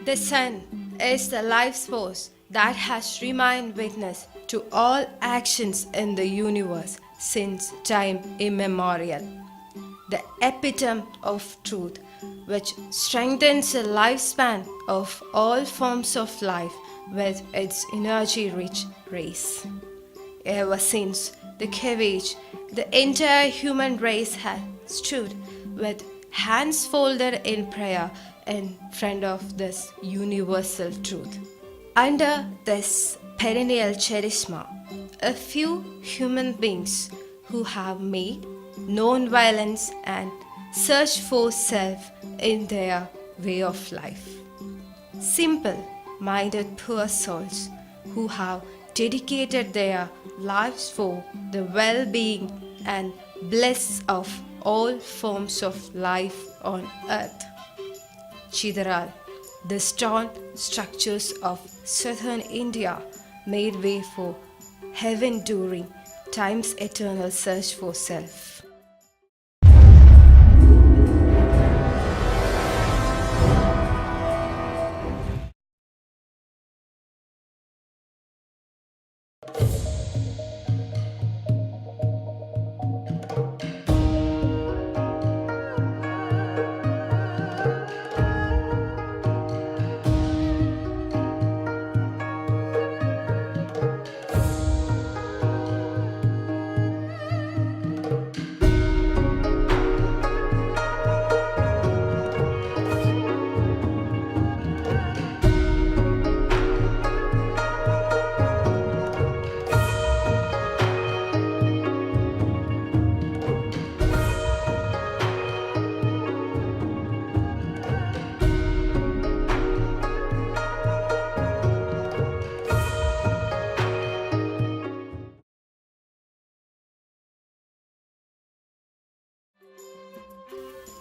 The sun is the life force that has remained witness to all actions in the universe since time immemorial. The epitome of truth, which strengthens the lifespan of all forms of life with its energy rich rays. Ever since the cavage, the entire human race has stood with hands folded in prayer in front of this universal truth. Under this perennial charisma, a few human beings who have made non violence and search for self in their way of life. Simple minded poor souls who have dedicated their lives for the well being and bliss of all forms of life on earth. Chitharal, the stone structures of southern India, made way for heaven during time's eternal search for self.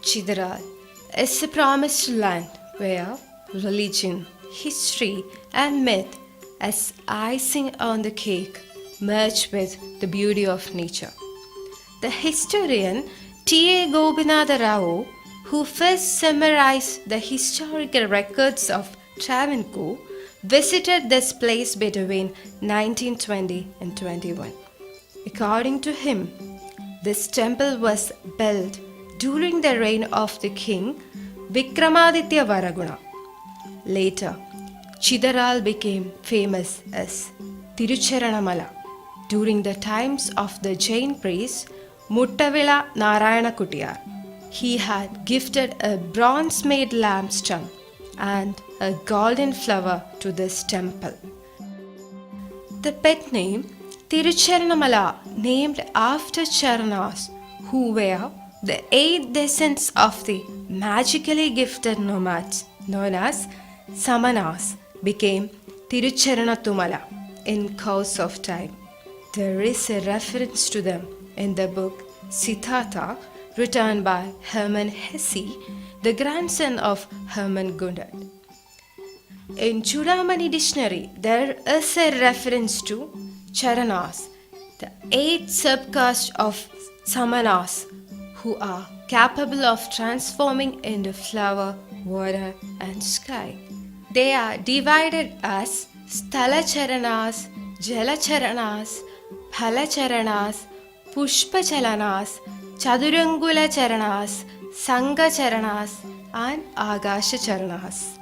Chitharal is a promised land where religion, history, and myth, as icing on the cake, merge with the beauty of nature. The historian T.A. Gopinatha Rao, who first summarized the historical records of Travancore, visited this place between 1920 and 21. According to him, this temple was built during the reign of the king Vikramaditya Varaguna. Later, Chitharal became famous as Tirucharanamala during the times of the Jain priest Muttavila Narayana Kutiyar. He had gifted a bronze-made lampstand and a golden flower to this temple. The pet name Tirucharanamala, named after Charanas, who were the 8 descendants of the magically gifted nomads known as Samanas, became Tirucharanattumala in course of time. There is a reference to them in the book Siddhartha, written by Hermann Hesse, the grandson of Hermann Gundert. In Chudamani dictionary, there is a reference to Charanas, the 8 subcaste of Samanas, who are capable of transforming into flower, water, and sky. They are divided as Stalacharanas, Jalacharanas, Phalacharanas, Pushpachalanas, Chadurangulacharanas, Sangacharanas, and Agashacharanas.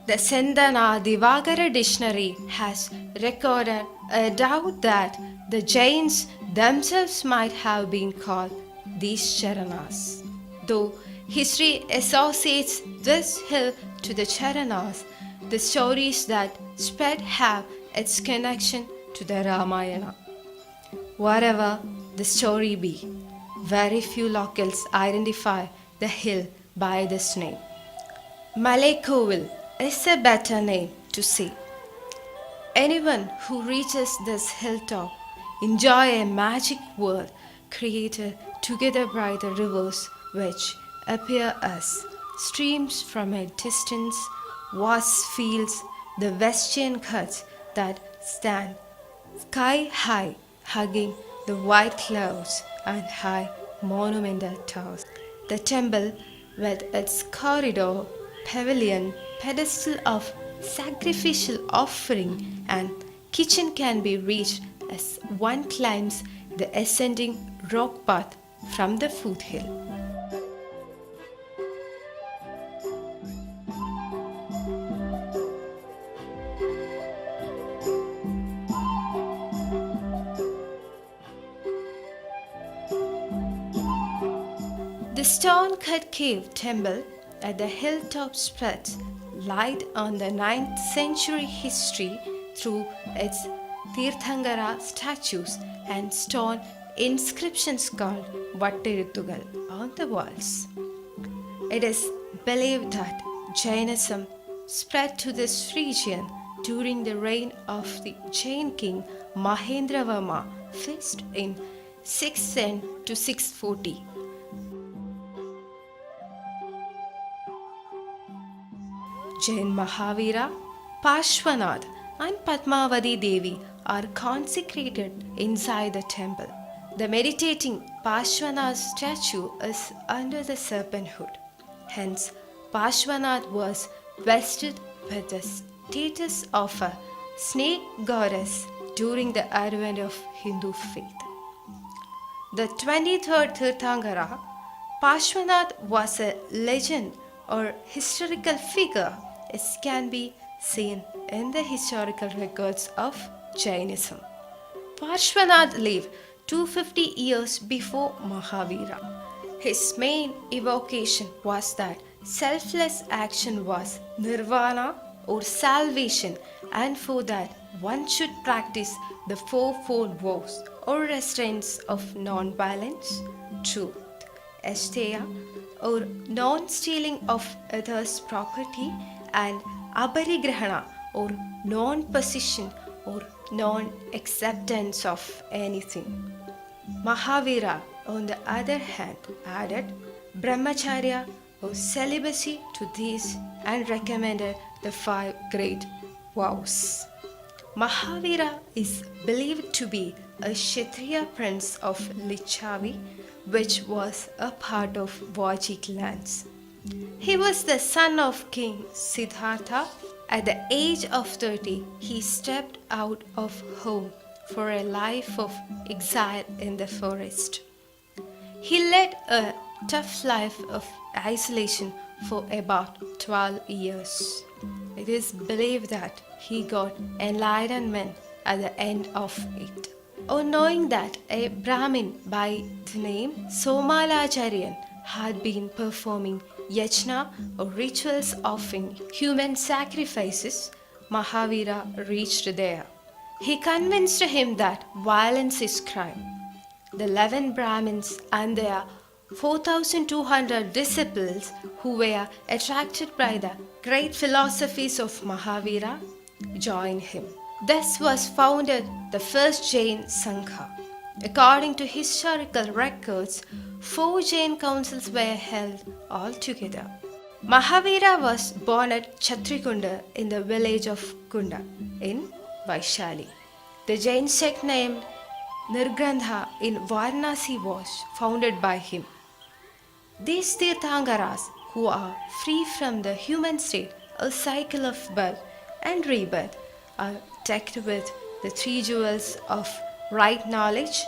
The Sendana Divagara dictionary has recorded a doubt that the Jains themselves might have been called these Charanas. Though history associates this hill to the Charanas, the stories that spread have its connection to the Ramayana. Whatever the story be, very few locals identify the hill by this name. Malaikovil is a better name to say. Anyone who reaches this hilltop enjoy a magic world created together by the rivers which appear as streams from a distance, vast fields, the Western Ghats that stand sky high, hugging the white clouds and high monumental towers. The temple with its corridor, pavilion, pedestal of sacrificial offering, and kitchen can be reached as one climbs the ascending rock path from the foothill. The stone-cut cave temple at the hilltop spreads light on the 9th century history through its Tirthangara statues and stone inscriptions called Vattiruthugal on the walls. It is believed that Jainism spread to this region during the reign of the Jain king Mahendravarma, first in 610 to 640. Jain Mahavira, Parshvanath, and Padmavati Devi are consecrated inside the temple. The meditating Parshvanath statue is under the serpent hood. Hence, Parshvanath was vested with the status of a snake goddess during the advent of Hindu faith. The 23rd Tirthangara, Parshvanath was a legend or historical figure as can be seen in the historical records of Jainism. Parshvanath lived 250 years before Mahavira. His main evocation was that selfless action was nirvana or salvation, and for that one should practice the fourfold vows or restraints of non-violence, truth, asteya or non-stealing of others' property, and aparigrahana or non-possession or non-acceptance of anything. Mahavira, on the other hand, added brahmacharya or celibacy to these and recommended the 5 great vows. Mahavira is believed to be a Kshatriya prince of Lichavi, which was a part of Vajik lands. He was the son of King Siddhartha. At the age of 30, he stepped out of home for a life of exile in the forest. He led a tough life of isolation for about 12 years. It is believed that he got enlightenment at the end of it. On knowing that a Brahmin by the name Somalacharyan had been performing yajna or rituals offering human sacrifices, Mahavira reached there. He convinced him that violence is crime. The 11 Brahmins and their 4,200 disciples who were attracted by the great philosophies of Mahavira joined him. Thus was founded the first Jain Sangha. According to historical records, 4 Jain councils were held altogether. Mahavira was born at Chatrikunda in the village of Kunda in Vaishali. The Jain sect named Nirgrandha in Varanasi was founded by him. These Tirthangaras, who are free from the human state, a cycle of birth and rebirth, are decked with the 3 jewels of right knowledge,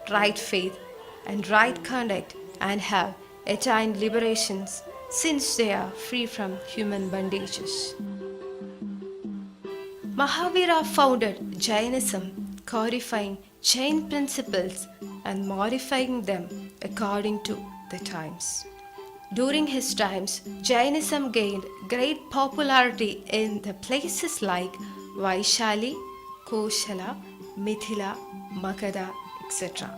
right faith, and right conduct, and have attained liberations since they are free from human bondages. Mahavira founded Jainism, codifying Jain principles and modifying them according to the times. During his times, Jainism gained great popularity in the places like Vaishali, Koshala, Mithila, Magadha, etc.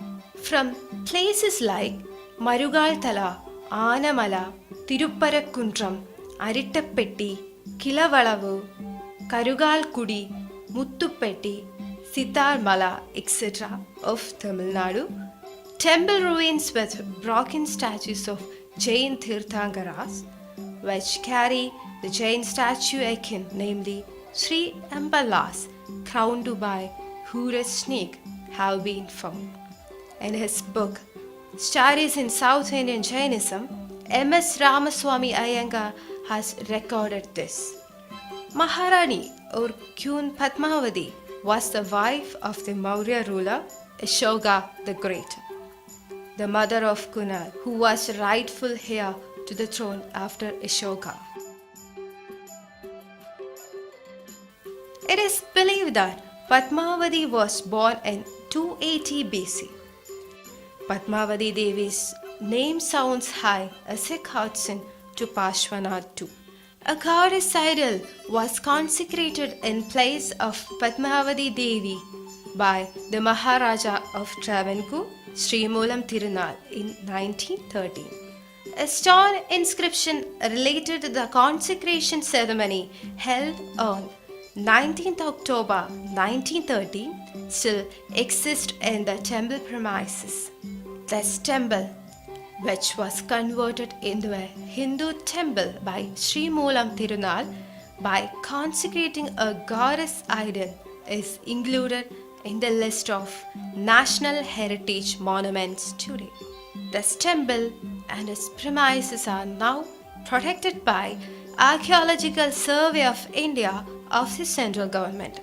From places like Marugaltala, Anamala, Tirupparakundram, Arittapetti, Kilavalavu, Karugalkudi, Muttupetti, Sitarmala, etc. of Tamil Nadu, temple ruins with broken statues of Jain Tirthangaras, which carry the Jain statue icon, namely Sri Ambalas, crowned by Hura snake, have been found. In his book, Stories in South Indian Jainism, M.S. Ramaswamy Iyengar has recorded this. Maharani or Queen Padmavati was the wife of the Maurya ruler Ashoka the Great, the mother of Kunal, who was rightful heir to the throne after Ashoka. It is believed that Padmavati was born in 280 BC. Padmavati Devi's name sounds high as a cousin to Parshvanath too. A goddess idol was consecrated in place of Padmavati Devi by the Maharaja of Travancore, Srimulam Tirunal, in 1913. A stone inscription related to the consecration ceremony held on 19th October 1913 still exists in the temple premises. This temple, which was converted into a Hindu temple by Sri Moolam Tirunal by consecrating a goddess idol, is included in the list of National Heritage Monuments today. This temple and its premises are now protected by Archaeological Survey of India of the central government.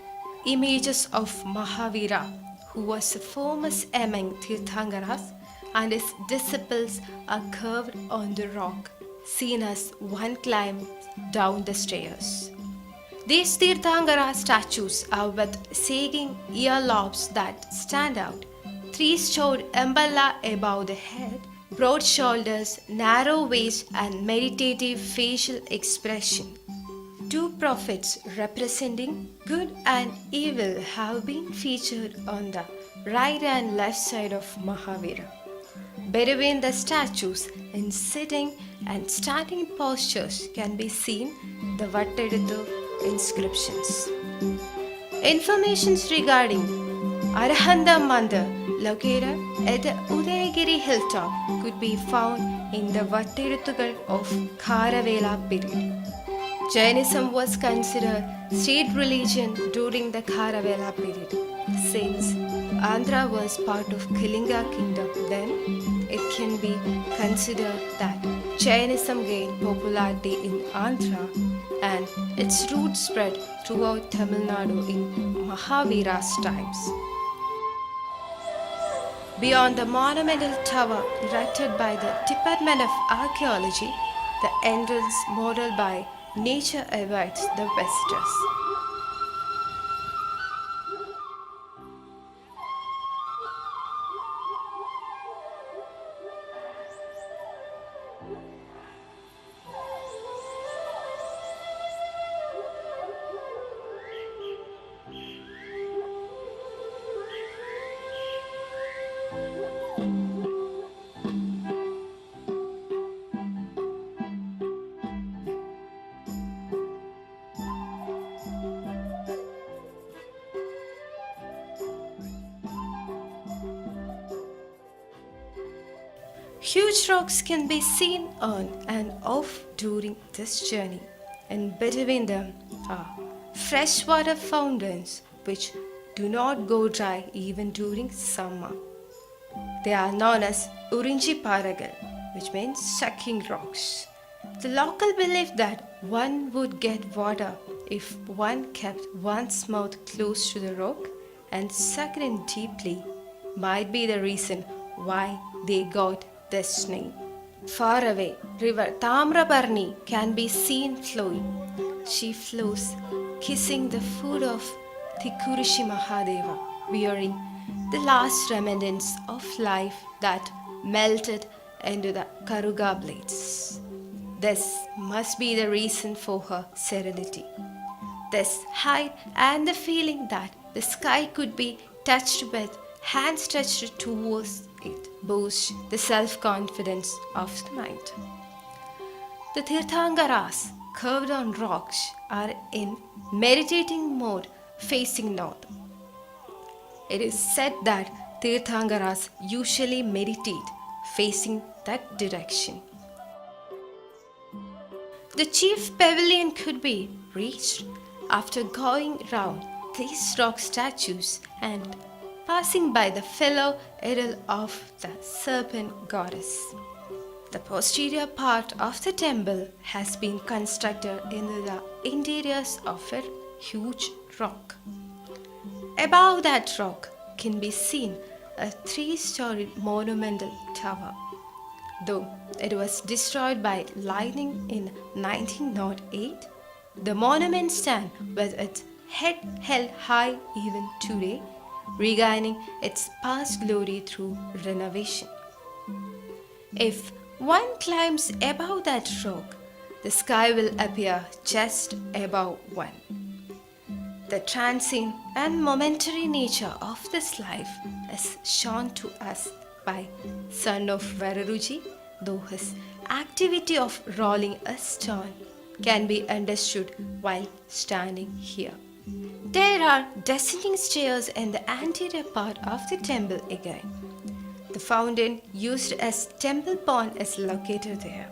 Images of Mahavira, who was famous among Tirthankaras, and his disciples are carved on the rock, seen as one climbs down the stairs. These Tirthankara statues are with sagging earlobes that stand out, three-stored umbrella above the head, broad shoulders, narrow waist, and meditative facial expression. Two prophets representing good and evil have been featured on the right and left side of Mahavira. Between the statues, in sitting and standing postures, can be seen the Vattedutu inscriptions. Informations regarding Arahanda Mandir, located at the Udayagiri hilltop, could be found in the Vattedutugal of Kharavela period. Jainism was considered state religion during the Kharavela period. Since Andhra was part of Kalinga kingdom, then it can be considered that Jainism gained popularity in Andhra and its roots spread throughout Tamil Nadu in Mahavira's times. Beyond the monumental tower erected by the Department of Archaeology, the entrance modeled by nature awaits the visitors. Huge rocks can be seen on and off during this journey, and between them are freshwater fountains which do not go dry even during summer. They are known as Urinji Paragal, which means sucking rocks. The local belief that one would get water if one kept one's mouth close to the rock and sucked in deeply might be the reason why they got this name. Far away, river Tamrabarni can be seen flowing. She flows, kissing the foot of Thikurishi Mahadeva, wearing the last remnants of life that melted into the Karuga blades. This must be the reason for her serenity. This height and the feeling that the sky could be touched with hands stretched towards it boosts the self-confidence of the mind. The Tirthankaras, curved on rocks, are in meditating mode facing north. It is said that Tirthankaras usually meditate facing that direction. The chief pavilion could be reached after going round these rock statues and passing by the fellow idol of the serpent goddess. The posterior part of the temple has been constructed in the interiors of a huge rock. Above that rock can be seen a three-storied monumental tower. Though it was destroyed by lightning in 1908, the monument stands with its head held high even today, regaining its past glory through renovation. If one climbs above that rock, the sky will appear just above one. The transient and momentary nature of this life is shown to us by son of Vararuji, though his activity of rolling a stone can be understood while standing here. There are descending stairs in the anterior part of the temple again. The fountain used as temple pond is located there.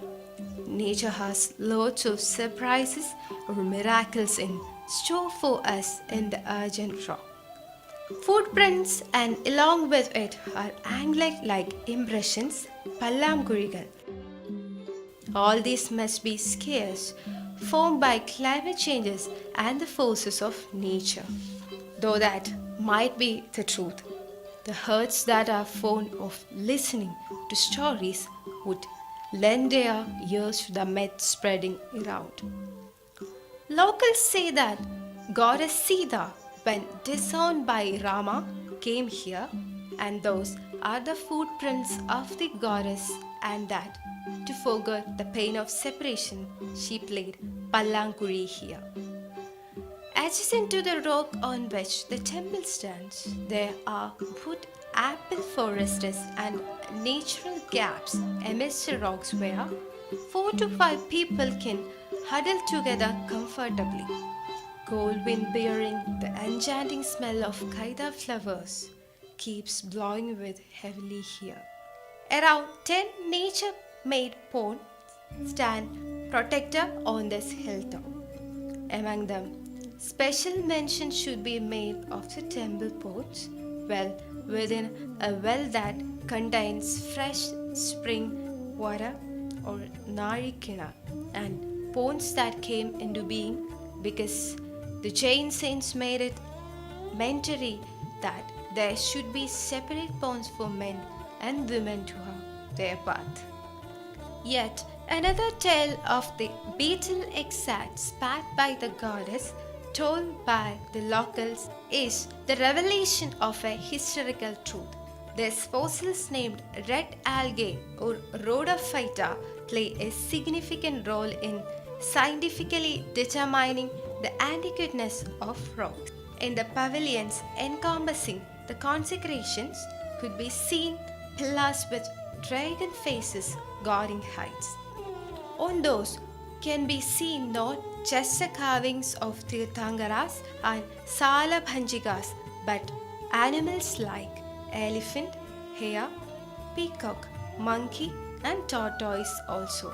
Nature has lots of surprises or miracles in store for us in the urgent rock. Footprints and along with it are angled-like impressions, pallamkurigal. All these must be scarce, formed by climate changes and the forces of nature. Though that might be the truth, the hearts that are fond of listening to stories would lend their ears to the myth spreading around. Locals say that goddess Sita, when disowned by Rama, came here, and those are the footprints of the goddess, and that, to forget the pain of separation, she played Pallankuri here. Adjacent to the rock on which the temple stands, there are wood apple forests and natural gaps amidst the rocks where 4 to 5 people can huddle together comfortably. Cold wind bearing the enchanting smell of kaida flowers keeps blowing with heavily here. Around 10 nature-made ponds stand protected on this hilltop. Among them, special mention should be made of the temple ponds, well within a well that contains fresh spring water or narikina, and ponds that came into being because the Jain saints made it mandatory that there should be separate ponds for men and women to have their bath. Yet another tale of the beetle exact spat by the goddess, told by the locals, is the revelation of a historical truth. These fossils named red algae or rhodophyta play a significant role in scientifically determining the antiqueness of rocks. In the pavilions encompassing the consecrations could be seen pillars with dragon faces guarding heights. On those can be seen not just the carvings of Tirthangaras and Salabhanjikas, but animals like elephant, hare, peacock, monkey, and tortoise also.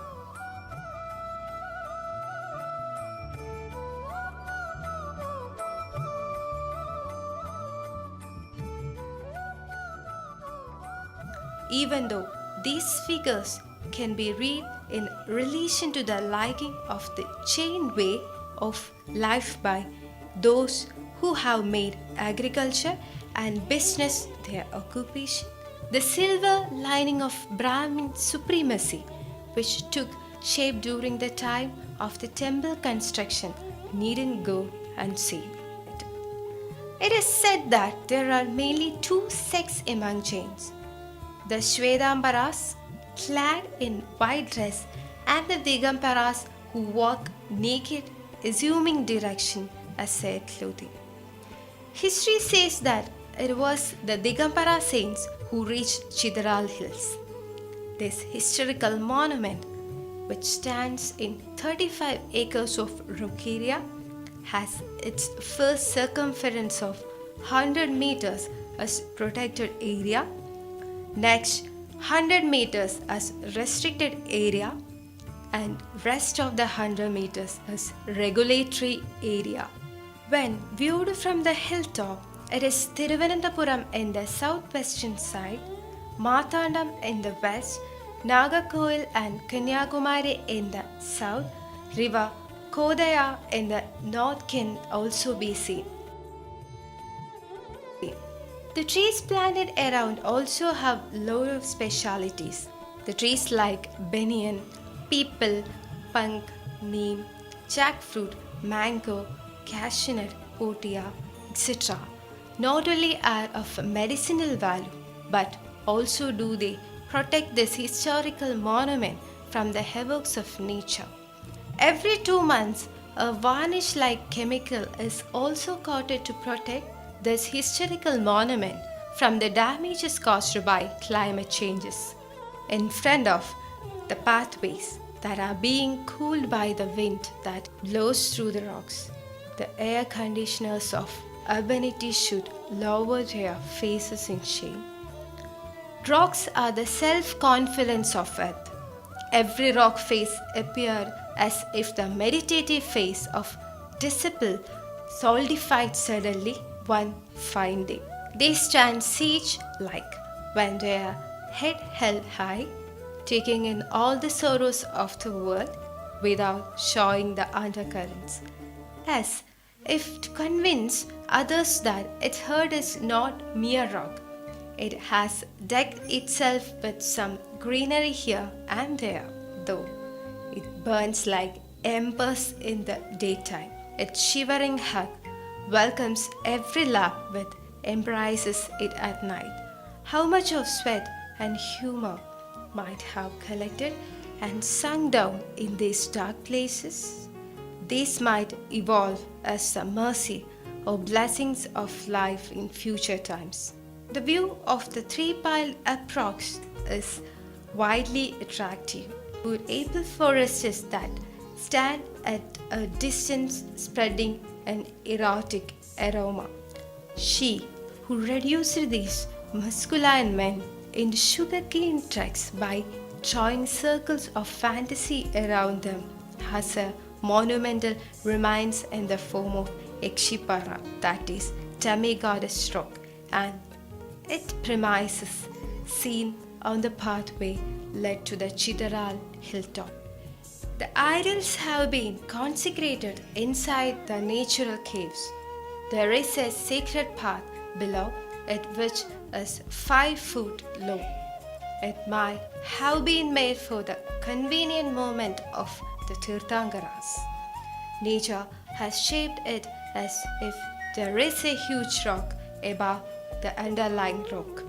Even though these figures can be read in relation to the liking of the chain way of life by those who have made agriculture and business their occupation, the silver lining of Brahmin supremacy, which took shape during the time of the temple construction, needn't go unseen. It is said that there are mainly two sects among Jains: the Shvedambaras, clad in white dress, and the Digambaras, who walk naked, assuming direction as their clothing. History says that it was the Digambara saints who reached Chitharal hills. This historical monument, which stands in 35 acres of rock area, has its first circumference of 100 meters as protected area, next 100 meters as restricted area, and rest of the 100 meters as regulatory area. When viewed from the hilltop, it is Thiruvananthapuram in the southwestern side, Marthandam in the west, Nagarcoil and Kanyakumari in the south, river Kodaya in the north can also be seen. The trees planted around also have lot of specialities. The trees like banyan, peepal, punk, neem, jackfruit, mango, cashew nut, potia, etc. not only are of medicinal value, but also do they protect this historical monument from the havocs of nature. Every 2 months, a varnish like chemical is also coated to protect this historical monument from the damages caused by climate changes. In front of the pathways that are being cooled by the wind that blows through the rocks, the air conditioners of urbanity should lower their faces in shame. Rocks are the self-confidence of earth. Every rock face appeared as if the meditative face of disciple solidified suddenly one fine day. They stand siege-like when their head held high, taking in all the sorrows of the world without showing the undercurrents, as if to convince others that its herd is not mere rock. It has decked itself with some greenery here and there, though it burns like embers in the daytime. Its shivering hug welcomes every lap with embraces it at night. How much of sweat and humor might have collected and sunk down in these dark places? These might evolve as the mercy or blessings of life in future times. The view of the three-piled approx is widely attractive. Wood apple forests that stand at a distance spreading an erotic aroma. She who reduced these masculine men into sugarcane tracks by drawing circles of fantasy around them has a monumental remains in the form of Ekshipara, that is, demi-goddess rock, and its premises seen on the pathway led to the Chitharal hilltop. The idols have been consecrated inside the natural caves. There is a sacred path below it which is 5 feet low. It might have been made for the convenient movement of the Tirthankaras. Nature has shaped it as if there is a huge rock above the underlying rock.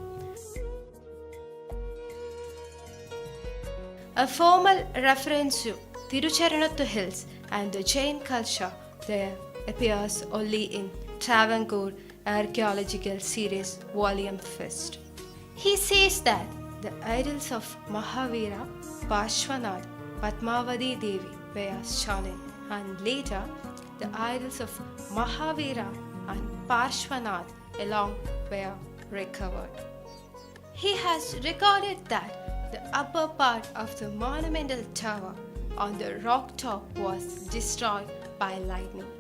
A formal reference to Tirucharanathu Hills and the Jain culture there appears only in Travancore Archaeological Series Volume 1. He says that the idols of Mahavira, Parshvanath, Padmavati Devi were stolen, and later the idols of Mahavira and Parshvanath along were recovered. He has recorded that the upper part of the monumental tower on the rock top was destroyed by lightning.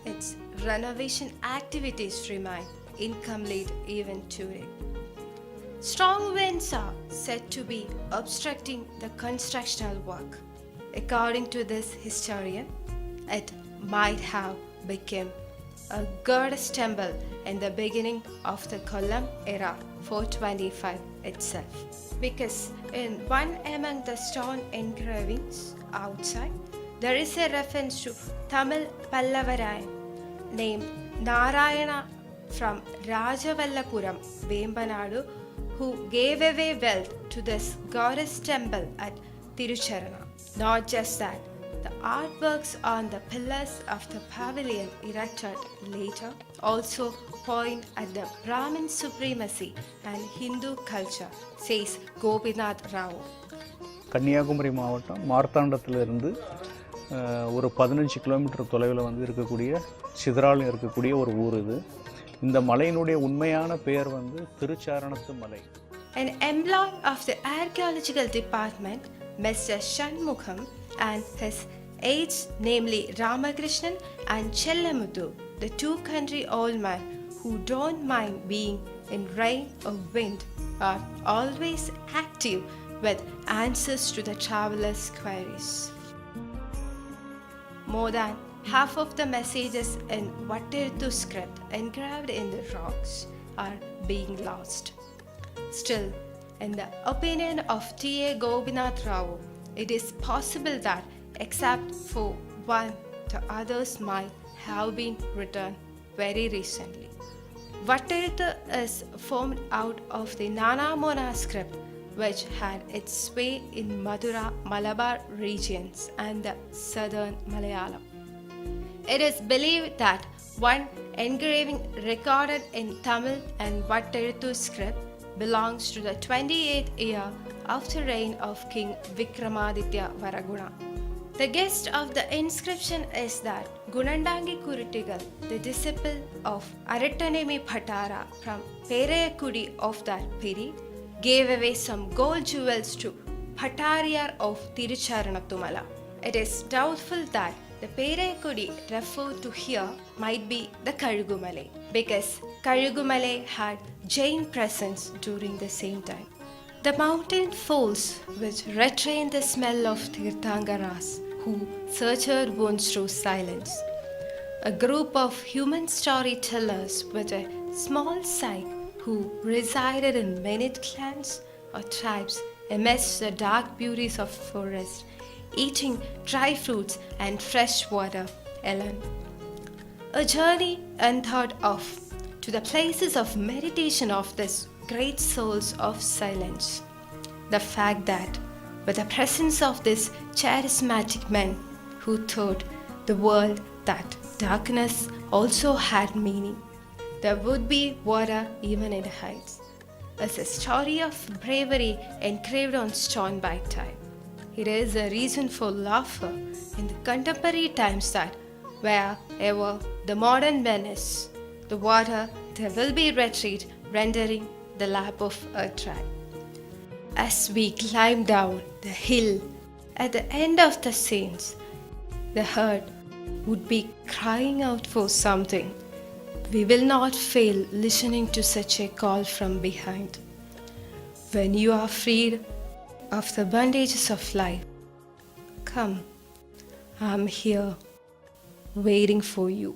Its renovation activities remain incomplete even today. Strong winds are said to be obstructing the constructional work. According to this historian, it might have become a goddess temple in the beginning of the Kollam era 425 itself. Because in one among the stone engravings outside, there is a reference to Tamil Pallavarayan named Narayana from Rajavallapuram, Vembanadu, who gave away wealth to this goddess temple at Tirucharana. Not just that, the artworks on the pillars of the pavilion erected later also point at the Brahmin supremacy and Hindu culture, says Gopinath Rao. Kanyakumari மாவட்டம் மார்த்தாண்டத்திலிருந்து ஒரு 15 kilometre தொலைவில் வந்து இருக்கக்கூடிய சிதறால் இருக்கக்கூடிய ஒரு ஊர் இது. இந்த மலையினுடைய உண்மையான பெயர் வந்து திருச்சாரணத்து மலை. An employee of the archaeological department, Mr. Shanmukham, and his aides, namely Ramakrishnan and Chellamuthu, the two country old men who don't mind being in rain or wind, are always active with answers to the travelers' queries. More than half of the messages in Vattirthu script engraved in the rocks are being lost. Still, in the opinion of T.A. Gopinath Rao, it is possible that, except for one, the others might have been written very recently. Vattirthu is formed out of the Nanamona script, which had its way in Madura, Malabar regions and the southern Malayalam. It is believed that one engraving recorded in Tamil and Vattirthu script belongs to the 28th year of the reign of King Vikramaditya Varaguna. The gist of the inscription is that Gunandangi Kuritigal, the disciple of Arittanemi Bhattara from Perayakudi of that period, gave away some gold jewels to Bhattariyar of Tirucharanattumala. It is doubtful that the Perayakudi referred to here might be the Kalugumale, because Kalugumale had Jain presence during the same time. The mountain falls which retain the smell of Tirthangaras who searched wounds through silence. A group of human storytellers with a small psyche who resided in many clans or tribes amidst the dark beauties of forest, eating dry fruits and fresh water alone. A journey unthought of to the places of meditation of these great souls of silence. The fact that with the presence of these charismatic men who taught the world that darkness also had meaning, there would be water even in the heights, is a story of bravery engraved on stone by time. It is a reason for laughter in the contemporary times that wherever the modern man is, the water there will be retreat, rendering the lap of earth dry. As we climb down the hill at the end of the scenes, the heart would be crying out for something. We will not fail listening to such a call from behind. When you are freed of the bondages of life, come, I'm here, waiting for you.